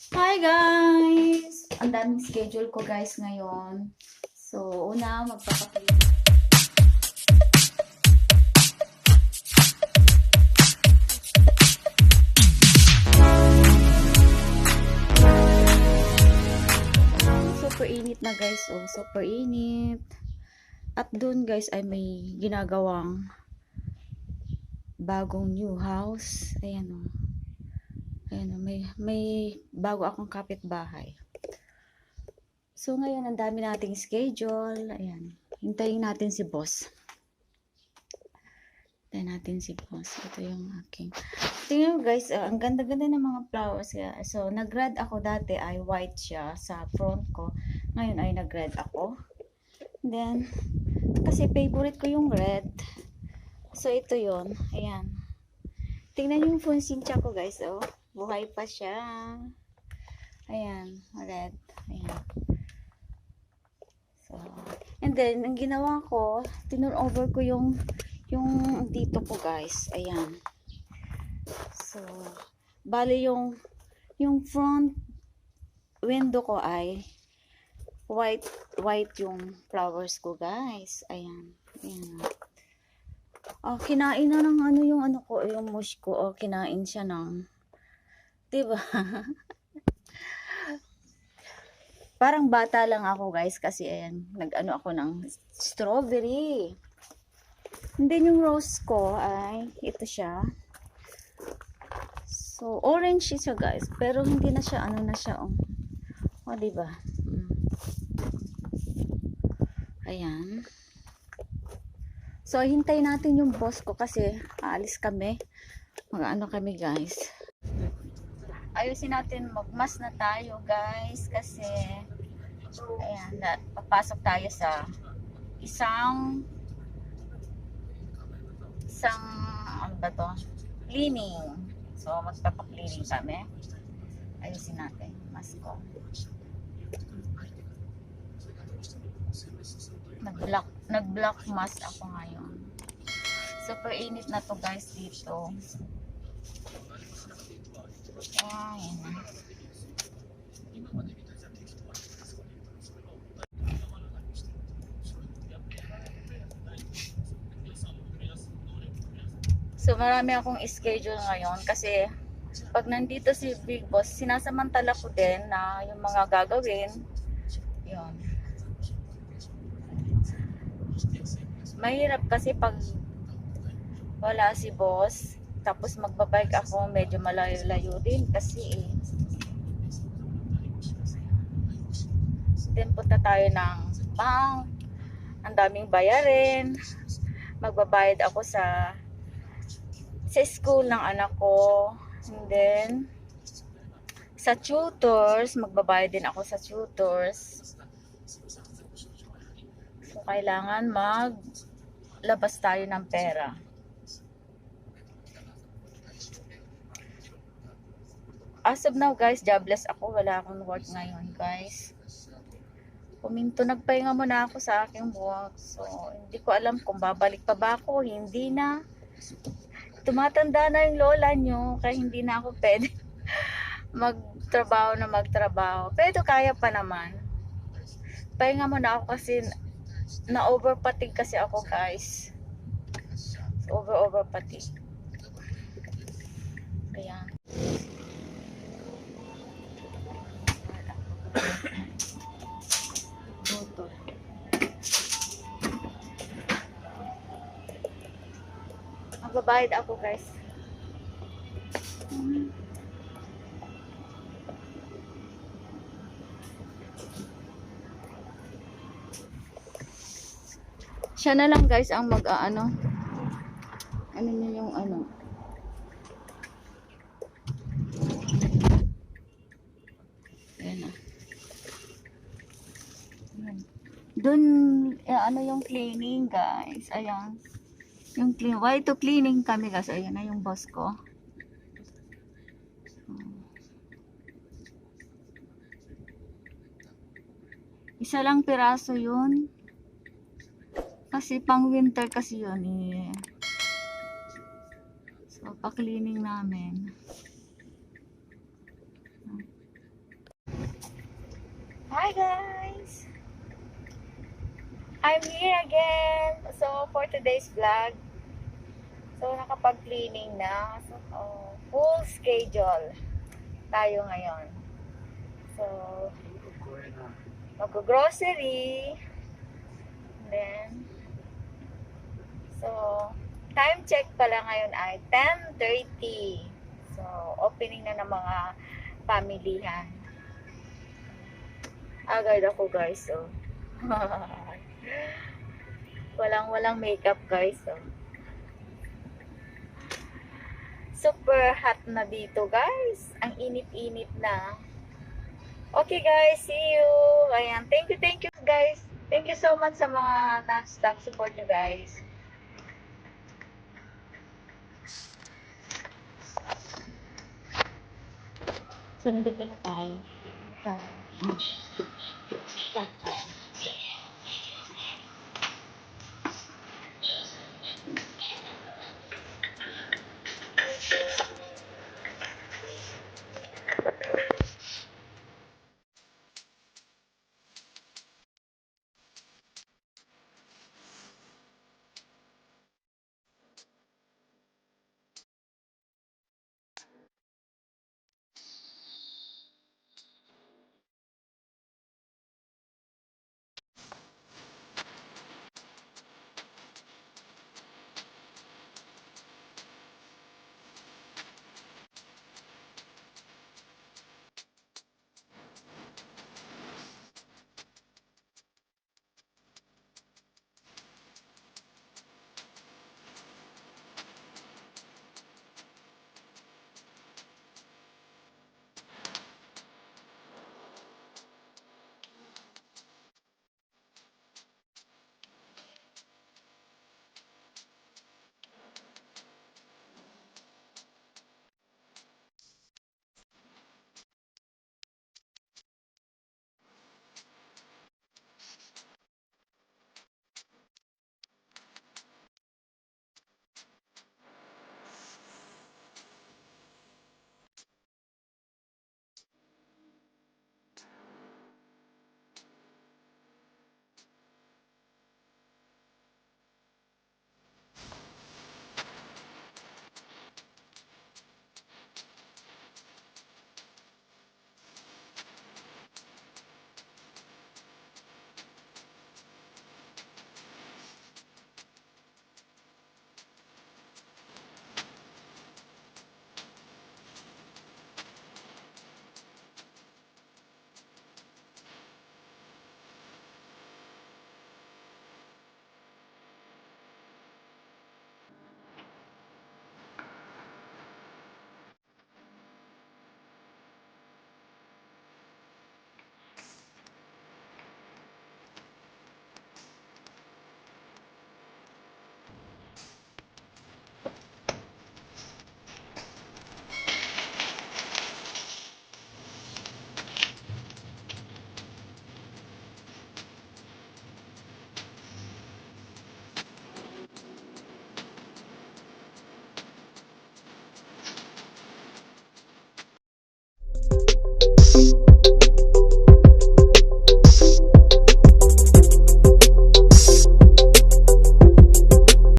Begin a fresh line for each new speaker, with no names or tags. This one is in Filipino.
Hi guys! Ang daming schedule ko guys ngayon. So, una magpapakita. Super init na guys. Oh, super init. At dun guys ay may ginagawang bagong new house. Ayan oh. Ayan oh, may bago akong kapitbahay. So, ngayon, ang dami nating schedule. Ayan. Hintayin natin si boss. Hintayin natin si boss. Ito yung aking. Tingnan mo guys, ang ganda-ganda ng mga flowers. So, nag-red ako dati ay white siya sa front ko. Ngayon ay nag-red ako. Then, kasi favorite ko yung red. So, ito yon. Ayan. Tingnan yung fonsincha ko guys. Oh, buhay pa siya. Ayan, red. Ayan. So, and then, ang ginawa ko, tinurn over ko yung dito ko guys. Ayan. So, bali yung front window ko ay white yung flowers ko guys. Ayan. Ayan. Oh, kinain na ng ano yung ano ko, yung mush ko. Oh, kinain siya ng, diba? Parang bata lang ako guys kasi ayan, nag-ano ako ng strawberry. And then yung rose ko ay ito siya. So orange siya guys, pero hindi na siya ano na siya oh. Oh, diba? Ayan. So hintayin natin yung boss ko kasi aalis kami. Mag-ano kami guys. Ayusin natin, magmas na tayo guys kasi ayan, papasok tayo sa isang ano ba to? Cleaning. So magpapa-cleaning kami. Ayusin natin, mas ko. Nag-black mask ako ngayon. Super init na to guys dito. Ayan. So marami akong schedule ngayon kasi pag nandito si Big Boss, sinasamantala ko din na yung mga gagawin. Yun. Mahirap kasi pag wala si boss, tapos magbabike ako, medyo malayo-layo din kasi then punta tayo ng bank, ang daming bayarin, magbabayad ako sa school ng anak ko, and then sa tutors, magbabayad din ako sa tutors. So kailangan maglabas tayo ng pera. As of now guys, jobless ako. Wala akong work ngayon guys. Puminto, nagpahinga muna ako sa aking work. So, hindi ko alam kung babalik pa ba ako. Hindi na. Tumatanda na yung lola nyo. Kaya hindi na ako pwede magtrabaho. Pero kaya pa naman. Pahinga muna ako kasi na-overfatigue kasi ako guys. Overfatigue. Kaya magbabayad ako guys. Siya na lang guys ang mag-ano. Ano niyo yung ano. Ayan na. Dun, ano yung cleaning guys. Ayan. Yung why to cleaning kami guys. Ayan na yung boss ko. Isa lang piraso yun. Kasi pang winter kasi yun eh. So pa-cleaning namin. Hi guys! I'm here again. So, for today's vlog, so nakapag-cleaning na. So, full schedule tayo ngayon. So, mag-grocery. Then, so, time check pala ngayon ay 10:30. So, opening na ng mga pamilihan. Agad ako guys, so. Walang makeup guys, so. Super hot na dito guys. Ang init-init na. Okay guys, see you. Ayan, thank you guys. Thank you so much sa mga non-stop support nyo guys. So, nandito na tayo.